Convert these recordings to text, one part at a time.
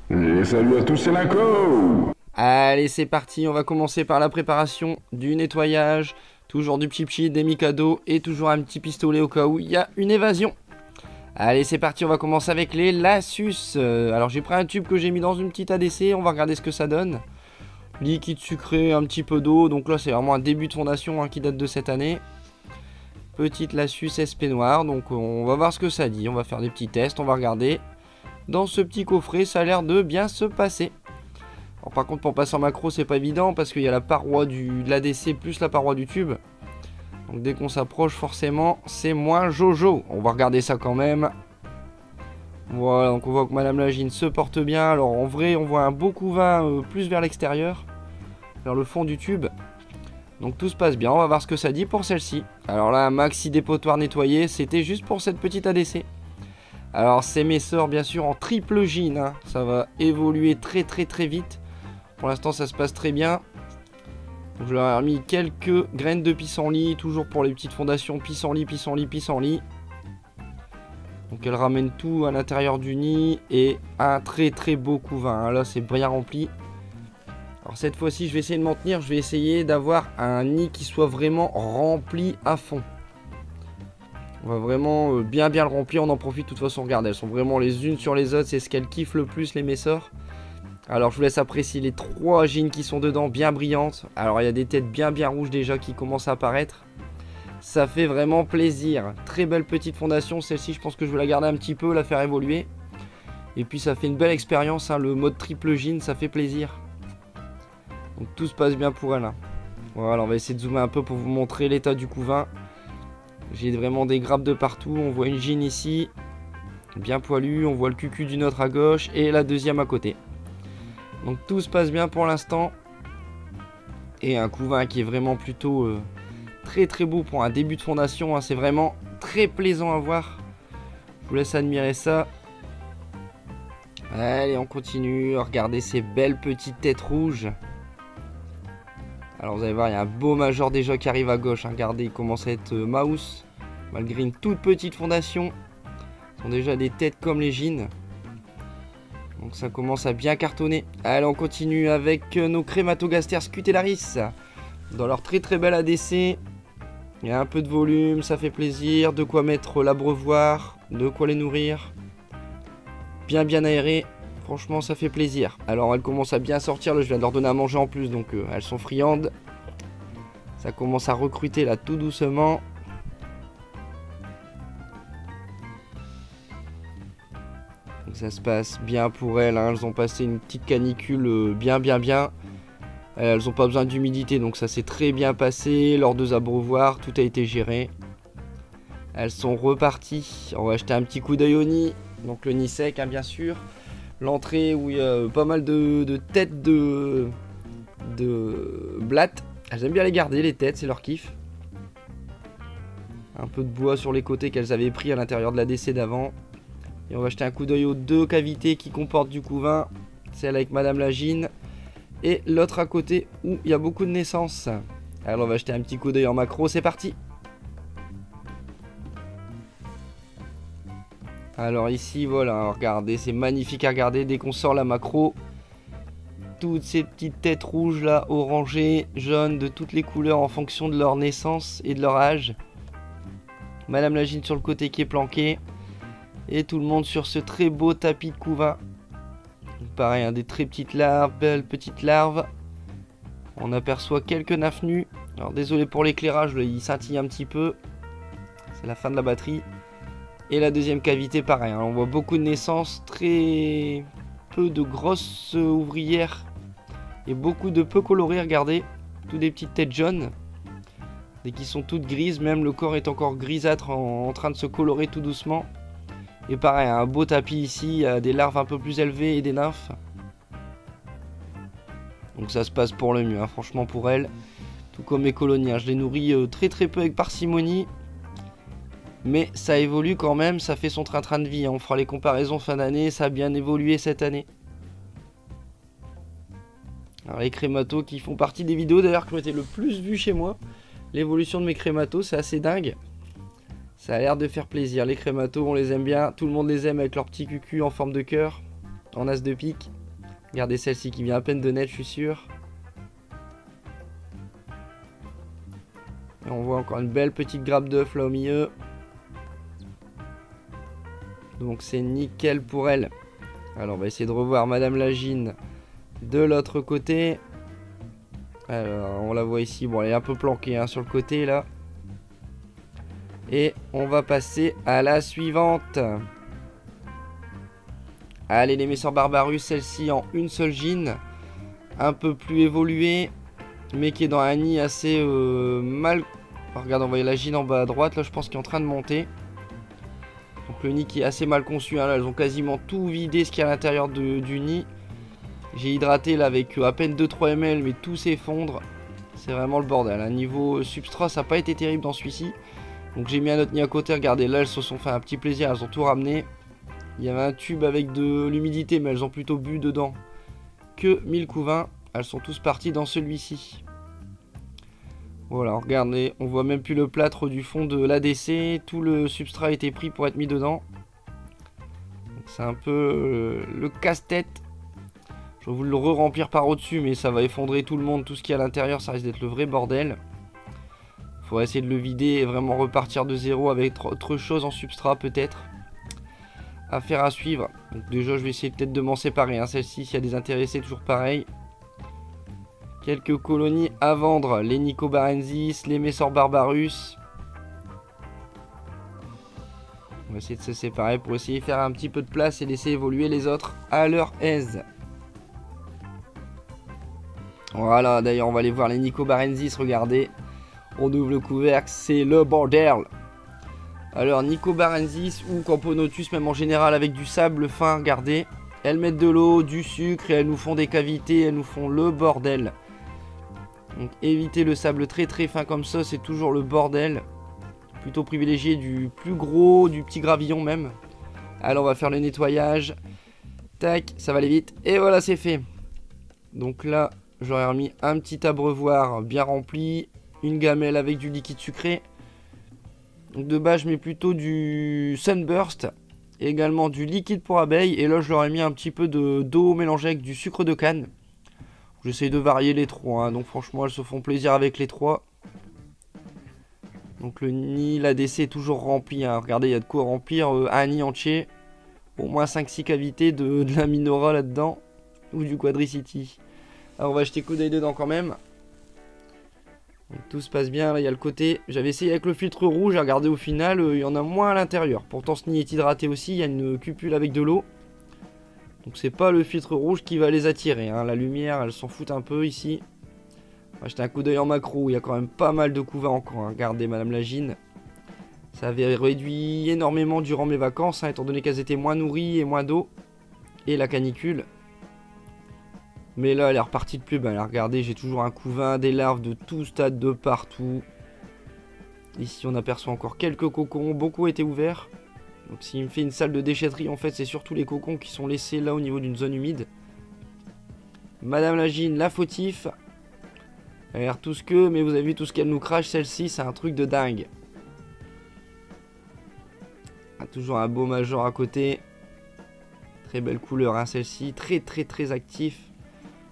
Et salut à tous, c'est Linko. Allez, c'est parti, on va commencer par la préparation du nettoyage. Toujours du pchit, des Mikado et toujours un petit pistolet au cas où il y a une évasion. Allez, c'est parti, on va commencer avec les Lassus. Alors j'ai pris un tube que j'ai mis dans une petite ADC, on va regarder ce que ça donne. Liquide sucré, un petit peu d'eau, donc là c'est vraiment un début de fondation qui date de cette année. Petite Lassus SP noire, donc on va voir ce que ça dit, on va faire des petits tests, on va regarder. Dans ce petit coffret, ça a l'air de bien se passer. Alors, par contre, pour passer en macro, c'est pas évident parce qu'il y a la paroi de l'ADC plus la paroi du tube. Donc dès qu'on s'approche, forcément, c'est moins jojo. On va regarder ça quand même. Voilà, donc on voit que Madame Lagine se porte bien. Alors en vrai, on voit un beau couvain plus vers l'extérieur, vers le fond du tube. Donc tout se passe bien, on va voir ce que ça dit pour celle-ci. Alors là, un maxi dépotoir nettoyé, c'était juste pour cette petite ADC. Alors c'est mes sorts bien sûr en triple gine, hein. Ça va évoluer très vite. Pour l'instant ça se passe très bien. Donc, je leur ai remis quelques graines de pissenlit, toujours pour les petites fondations pissenlit. Donc elle ramène tout à l'intérieur du nid et un très beau couvain, hein. Là c'est bien rempli. Alors cette fois-ci je vais essayer de m'en tenir, je vais essayer d'avoir un nid qui soit vraiment rempli à fond. On va vraiment bien le remplir, on en profite de toute façon, regardez, elles sont vraiment les unes sur les autres, c'est ce qu'elles kiffent le plus les messors. Alors je vous laisse apprécier les 3 gines qui sont dedans, bien brillantes. Alors il y a des têtes bien rouges déjà qui commencent à apparaître. Ça fait vraiment plaisir, très belle petite fondation, celle-ci je pense que je vais la garder un petit peu, la faire évoluer. Et puis ça fait une belle expérience, hein, le mode triple gine, ça fait plaisir. Donc tout se passe bien pour elle, hein. Voilà, on va essayer de zoomer un peu pour vous montrer l'état du couvain. J'ai vraiment des grappes de partout, on voit une gine ici, bien poilue, on voit le cucu d'une autre à gauche et la deuxième à côté. Donc tout se passe bien pour l'instant. Et un couvain qui est vraiment plutôt très beau pour un début de fondation, hein. C'est vraiment très plaisant à voir. Je vous laisse admirer ça. Allez, on continue, regardez ces belles petites têtes rouges. Alors vous allez voir, il y a un beau major déjà qui arrive à gauche, hein. Regardez, il commence à être mouse. Malgré une toute petite fondation, ce sont déjà des têtes comme les gines. Donc ça commence à bien cartonner. Allez, on continue avec nos Crématogasters Scutellaris. Dans leur très belle ADC. Il y a un peu de volume, ça fait plaisir. De quoi mettre l'abreuvoir, de quoi les nourrir. Bien aéré. Franchement, ça fait plaisir. Alors, elles commencent à bien sortir. Là, je viens de leur donner à manger en plus, donc elles sont friandes. Ça commence à recruter là tout doucement. Donc ça se passe bien pour elles, hein. Elles ont passé une petite canicule bien. Elles n'ont pas besoin d'humidité, donc ça s'est très bien passé. Leurs 2 abreuvoirs, tout a été géré. Elles sont reparties. On va jeter un petit coup d'œil au nid. Donc le nid sec, hein, bien sûr. L'entrée où il y a pas mal de têtes de blattes. Elles aiment bien les garder, les têtes, c'est leur kiff. Un peu de bois sur les côtés qu'elles avaient pris à l'intérieur de la DC d'avant. Et on va jeter un coup d'œil aux 2 cavités qui comportent du couvain. Celle avec Madame Lagine. Et l'autre à côté où il y a beaucoup de naissances. Alors on va jeter un petit coup d'œil en macro, c'est parti. Alors ici, voilà, regardez, c'est magnifique à regarder dès qu'on sort la macro. Toutes ces petites têtes rouges là, orangées, jaunes, de toutes les couleurs en fonction de leur naissance et de leur âge. Madame Lagine sur le côté qui est planqué. Et tout le monde sur ce très beau tapis de couvain. Pareil, hein, des très petites larves, belles petites larves. On aperçoit quelques nymphes nues. Alors désolé pour l'éclairage, il scintille un petit peu. C'est la fin de la batterie. Et la deuxième cavité, pareil, hein, on voit beaucoup de naissances, très peu de grosses ouvrières et beaucoup de peu colorées, regardez. Toutes des petites têtes jaunes. Et qui sont toutes grises, même le corps est encore grisâtre en train de se colorer tout doucement. Et pareil, un beau tapis ici, il y a des larves un peu plus élevées et des nymphes. Donc ça se passe pour le mieux, hein, franchement pour elles. Tout comme mes colonies, hein, je les nourris très peu avec parcimonie. Mais ça évolue quand même, ça fait son train de vie, hein. On fera les comparaisons fin d'année, ça a bien évolué cette année. Alors les crématos qui font partie des vidéos d'ailleurs qui ont été le plus vues chez moi. L'évolution de mes crématos, c'est assez dingue. Ça a l'air de faire plaisir. Les crématos, on les aime bien. Tout le monde les aime avec leur petit cucu en forme de cœur, en as de pique. Regardez celle-ci qui vient à peine de naître, je suis sûr. Et on voit encore une belle petite grappe d'œuf là au milieu. Donc c'est nickel pour elle. Alors on va essayer de revoir Madame Lagine de l'autre côté. Alors on la voit ici, bon elle est un peu planquée hein, sur le côté là. Et on va passer à la suivante. Allez les Messors Barbarus, celle-ci en une seule gine. Un peu plus évoluée, mais qui est dans un nid assez mal... Alors, regarde, on voit la gine en bas à droite, là je pense qu'il est en train de monter. Donc le nid qui est assez mal conçu, hein, là elles ont quasiment tout vidé ce qu'il y a à l'intérieur du nid. J'ai hydraté là avec à peine 2-3 ml, mais tout s'effondre. C'est vraiment le bordel, hein. Niveau substrat ça n'a pas été terrible dans celui-ci. Donc j'ai mis un autre nid à côté, regardez là elles se sont fait un petit plaisir, elles ont tout ramené. Il y avait un tube avec de l'humidité, mais elles ont plutôt bu dedans que 1000 couvains. Elles sont tous parties dans celui-ci. Voilà, regardez, on voit même plus le plâtre du fond de l'ADC. Tout le substrat a été pris pour être mis dedans. C'est un peu le casse-tête. Je vais vous le re-remplir par au-dessus, mais ça va effondrer tout le monde. Tout ce qu'il y a à l'intérieur, ça risque d'être le vrai bordel. Il faudra essayer de le vider et vraiment repartir de zéro avec autre chose en substrat peut-être. Affaire à suivre. Donc déjà je vais essayer peut-être de m'en séparer, hein. Celle-ci s'il y a des intéressés, toujours pareil. Quelques colonies à vendre, les Nicobarensis, les Messors Barbarus. On va essayer de se séparer pour essayer de faire un petit peu de place et laisser évoluer les autres à leur aise. Voilà, d'ailleurs on va aller voir les Nicobarensis, regardez. On ouvre le couvercle, c'est le bordel. Alors Nicobarensis ou Camponotus même en général avec du sable fin, regardez. Elles mettent de l'eau, du sucre et elles nous font des cavités, elles nous font le bordel. Donc évitez le sable très très fin comme ça, c'est toujours le bordel. Plutôt privilégié du plus gros, du petit gravillon même. Alors on va faire le nettoyage. Tac, ça va aller vite. Et voilà, c'est fait. Donc là, j'aurais remis un petit abreuvoir bien rempli. Une gamelle avec du liquide sucré. Donc de base je mets plutôt du Sunburst, et également du liquide pour abeilles, et là je leur ai mis un petit peu d'eau mélangée avec du sucre de canne. J'essaye de varier les trois, hein. Donc franchement elles se font plaisir avec les trois. Donc le nid, l'ADC est toujours rempli, hein. Regardez, il y a de quoi remplir un nid entier. Au moins 5-6 cavités de la Minora là-dedans, ou du Quadricity. Alors on va jeter coup d'œil dedans quand même. Donc, tout se passe bien, là il y a le côté, j'avais essayé avec le filtre rouge, à regarder au final, il y en a moins à l'intérieur. Pourtant ce nid est hydraté aussi, il y a une cupule avec de l'eau. Donc c'est pas le filtre rouge qui va les attirer, hein. La lumière, elle s'en fout un peu ici. On va jeter un coup d'œil en macro, il y a quand même pas mal de couvains encore, hein. Regardez Madame Lagine. Ça avait réduit énormément durant mes vacances, hein, étant donné qu'elles étaient moins nourries et moins d'eau. Et la canicule. Mais là, elle est repartie de plus belle. Regardez, j'ai toujours un couvain, des larves de tout stade, de partout. Ici, on aperçoit encore quelques cocons. Beaucoup étaient ouverts. Donc, s'il me fait une salle de déchetterie, en fait, c'est surtout les cocons qui sont laissés là au niveau d'une zone humide. Madame Lagine, la fautif. Elle a l'air tout ce que, mais vous avez vu tout ce qu'elle nous crache, celle-ci, c'est un truc de dingue. Ah, toujours un beau major à côté. Très belle couleur, hein, celle-ci. Très, très, très actif.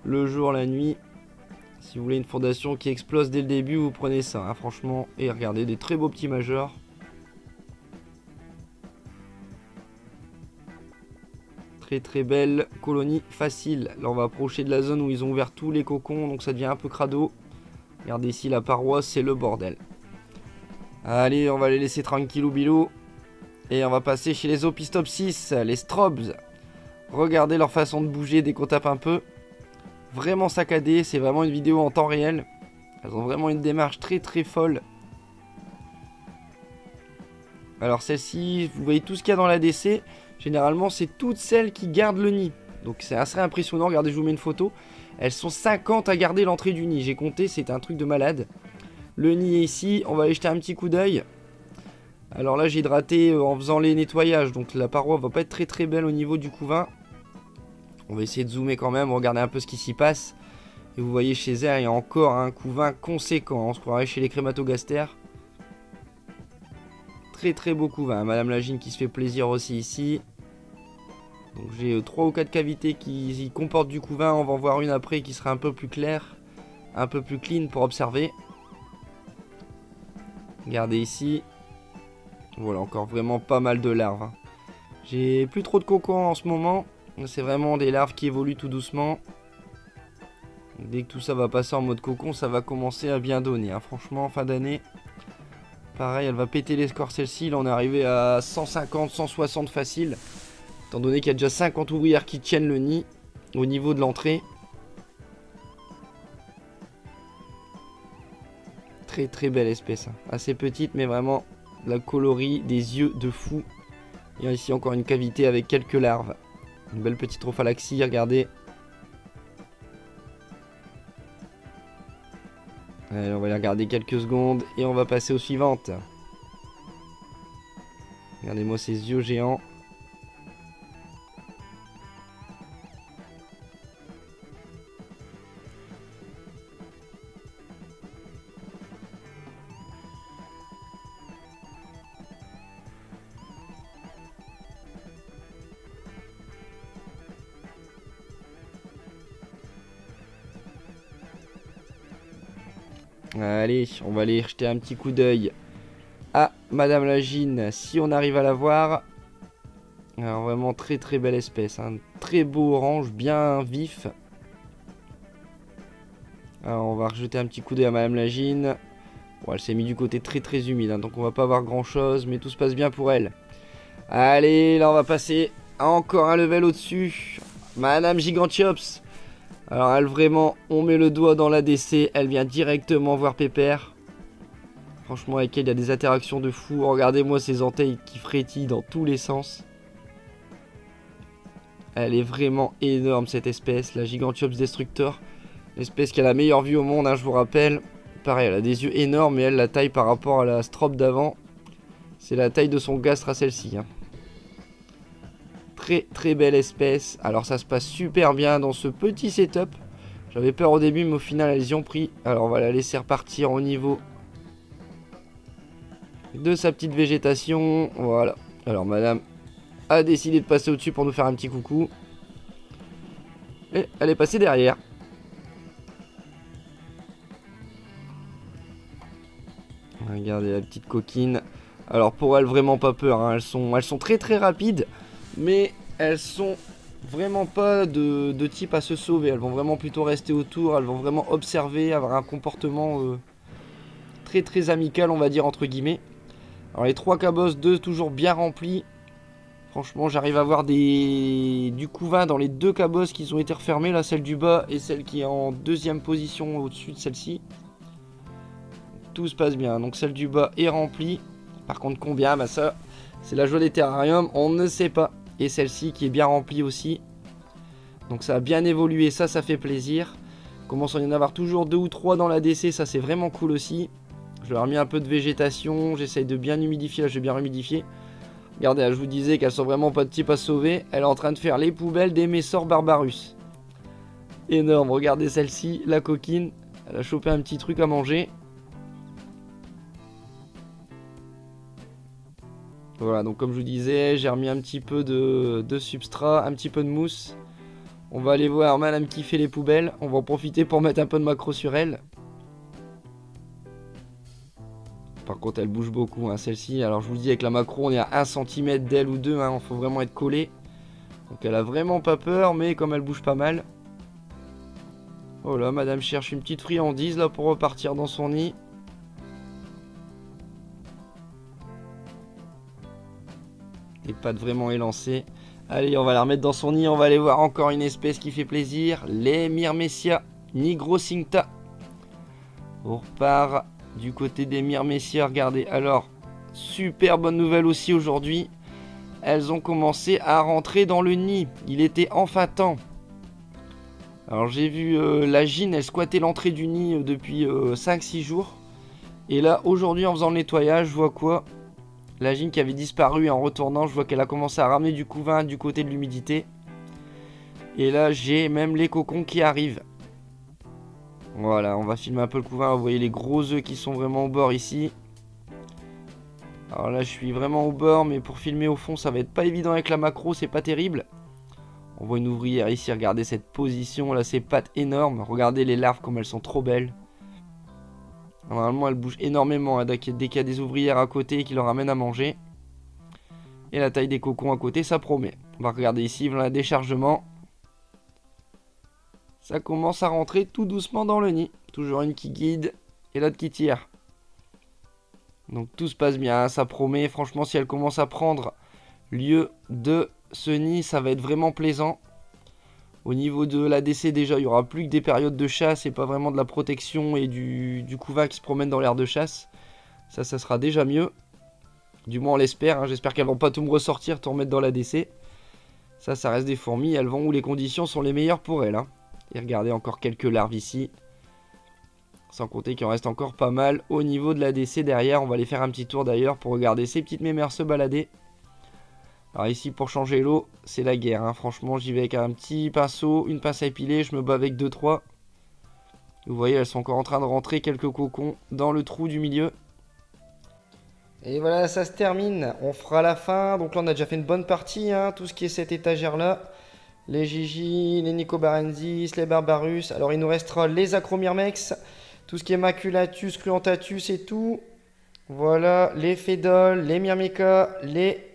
Le jour, la nuit. Si vous voulez une fondation qui explose dès le début, vous prenez ça, hein, franchement. Et regardez, des très beaux petits majors. Très très belle colonie facile. Là on va approcher de la zone où ils ont ouvert tous les cocons, donc ça devient un peu crado. Regardez ici la paroisse, c'est le bordel. Allez, on va les laisser tranquillou bilou. Et on va passer chez les Opistopsis, les Strobes. Regardez leur façon de bouger dès qu'on tape un peu. Vraiment saccadé, c'est vraiment une vidéo en temps réel. Elles ont vraiment une démarche très très folle. Alors celle-ci, vous voyez tout ce qu'il y a dans l'ADC. Généralement c'est toutes celles qui gardent le nid. Donc c'est assez impressionnant, regardez je vous mets une photo. Elles sont 50 à garder l'entrée du nid. J'ai compté, c'est un truc de malade. Le nid est ici, on va aller jeter un petit coup d'œil. Alors là j'ai hydraté en faisant les nettoyages. Donc la paroi va pas être très très belle au niveau du couvain. On va essayer de zoomer quand même, regarder un peu ce qui s'y passe. Et vous voyez chez elle, il y a encore un couvain conséquent. On se croirait chez les crématogastères. Très très beau couvain. Madame Lagine qui se fait plaisir aussi ici. Donc j'ai 3 ou 4 cavités qui comportent du couvain. On va en voir une après qui sera un peu plus claire, un peu plus clean pour observer. Regardez ici. Voilà, encore vraiment pas mal de larves. Hein. J'ai plus trop de cocons en ce moment. C'est vraiment des larves qui évoluent tout doucement. Dès que tout ça va passer en mode cocon, ça va commencer à bien donner. Hein. Franchement, en fin d'année, pareil, elle va péter les scores celle-ci. Là, on est arrivé à 150, 160 facile. Étant donné qu'il y a déjà 50 ouvrières qui tiennent le nid au niveau de l'entrée. Très très belle espèce. Hein. Assez petite, mais vraiment la colorie, des yeux de fou. Et ici encore une cavité avec quelques larves. Une belle petite trophalaxie, regardez. Allez, on va les regarder quelques secondes et on va passer aux suivantes. Regardez-moi ces yeux géants. Allez, on va aller jeter un petit coup d'œil à Madame la Gine, si on arrive à la voir. Alors vraiment très très belle espèce, un très beau orange, bien vif. Alors on va rejeter un petit coup d'œil à Madame la Gine. Bon, elle s'est mise du côté très très humide, hein, donc on va pas avoir grand chose, mais tout se passe bien pour elle. Allez, là on va passer à encore un level au-dessus. Madame Gigantiops. Alors elle vraiment, on met le doigt dans l'ADC, elle vient directement voir Pépère. Franchement avec elle il y a des interactions de fou. Regardez-moi ces antennes qui frétillent dans tous les sens. Elle est vraiment énorme cette espèce, la Gigantiops Destructor. L'espèce qui a la meilleure vue au monde, hein, je vous rappelle. Pareil, elle a des yeux énormes et elle, la taille par rapport à la Strop d'avant, c'est la taille de son gastre à celle-ci. Hein. Très très belle espèce. Alors ça se passe super bien dans ce petit setup. J'avais peur au début mais au final elles y ont pris. Alors on va la laisser repartir au niveau de sa petite végétation. Voilà. Alors madame a décidé de passer au-dessus pour nous faire un petit coucou. Et elle est passée derrière. Regardez la petite coquine. Alors pour elle vraiment pas peur. Hein. Elles sont très très rapides. Mais elles sont vraiment pas de type à se sauver. Elles vont vraiment plutôt rester autour. Elles vont vraiment observer, avoir un comportement très très amical, on va dire entre guillemets. Alors les 3 cabosses, 2 toujours bien remplis. Franchement j'arrive à voir du couvain dans les 2 cabosses qui ont été refermées. Là celle du bas et celle qui est en 2e position au-dessus de celle-ci. Tout se passe bien. Donc celle du bas est remplie. Par contre combien? Bah ça c'est la joie des terrariums, on ne sait pas. Et celle-ci qui est bien remplie aussi. Donc ça a bien évolué, ça fait plaisir. Commence à y en avoir toujours 2 ou 3 dans l'ADC, ça c'est vraiment cool aussi. Je leur ai mis un peu de végétation, j'essaye de bien humidifier, là je vais bien humidifier. Regardez, là, je vous disais qu'elles sont vraiment pas de type à sauver. Elle est en train de faire les poubelles des Messor Barbarus. Énorme, regardez celle-ci, la coquine. Elle a chopé un petit truc à manger. Voilà, donc comme je vous disais, j'ai remis un petit peu de substrat, un petit peu de mousse. On va aller voir madame qui fait les poubelles. On va en profiter pour mettre un peu de macro sur elle. Par contre, elle bouge beaucoup, hein, celle-ci. Alors je vous dis, avec la macro, on est à 1 cm d'elle ou 2. Hein, il faut vraiment être collé. Donc elle a vraiment pas peur, mais comme elle bouge pas mal. Oh là, madame cherche une petite friandise là pour repartir dans son nid. Les pattes vraiment élancées. Allez, on va la remettre dans son nid. On va aller voir encore une espèce qui fait plaisir. Les Myrmecia nigrocincta. On repart du côté des Myrmecia. Regardez, alors, super bonne nouvelle aussi aujourd'hui. Elles ont commencé à rentrer dans le nid. Il était enfin temps. Alors j'ai vu la Gine, elle squattait l'entrée du nid depuis 5-6 jours. Et là, aujourd'hui, en faisant le nettoyage, je vois quoi? La Gine qui avait disparu, en retournant, je vois qu'elle a commencé à ramener du couvain du côté de l'humidité. Et là, j'ai même les cocons qui arrivent. Voilà, on va filmer un peu le couvain. Vous voyez les gros œufs qui sont vraiment au bord ici. Alors là, je suis vraiment au bord, mais pour filmer au fond, ça va être pas évident avec la macro, c'est pas terrible. On voit une ouvrière ici, regardez cette position, là, ses pattes énormes. Regardez les larves comme elles sont trop belles. Normalement, elles bougent énormément hein, dès qu'il y a des ouvrières à côté qui leur amènent à manger. Et la taille des cocons à côté, ça promet. On va regarder ici, voilà, déchargement. Ça commence à rentrer tout doucement dans le nid. Toujours une qui guide et l'autre qui tire. Donc tout se passe bien, hein, ça promet. Franchement, si elle commence à prendre lieu de ce nid, ça va être vraiment plaisant. Au niveau de l'ADC, déjà, il n'y aura plus que des périodes de chasse et pas vraiment de la protection et du couvac qui se promène dans l'air de chasse. Ça sera déjà mieux. Du moins, on l'espère. Hein. J'espère qu'elles vont pas tout me ressortir, tout remettre dans l'ADC. Ça reste des fourmis. Elles vont où les conditions sont les meilleures pour elles. Hein. Et regardez, encore quelques larves ici. Sans compter qu'il en reste encore pas mal au niveau de l'ADC derrière. On va aller faire un petit tour d'ailleurs pour regarder ces petites mémères se balader. Alors ici, pour changer l'eau, c'est la guerre. Hein. Franchement, j'y vais avec un petit pinceau, une pince à épiler. Je me bats avec 2-3. Vous voyez, elles sont encore en train de rentrer quelques cocons dans le trou du milieu. Et voilà, ça se termine. On fera la fin. Donc là, on a déjà fait une bonne partie. Hein. Tout ce qui est cette étagère-là. Les Gigi, les Nicobarensis, les Barbarus. Alors, il nous restera les Acromyrmex. Tout ce qui est Maculatus, Cluentatus et tout. Voilà, les Fédoles, les Myrmica, les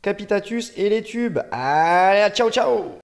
Capitatus et les tubes. Allez, ciao ciao!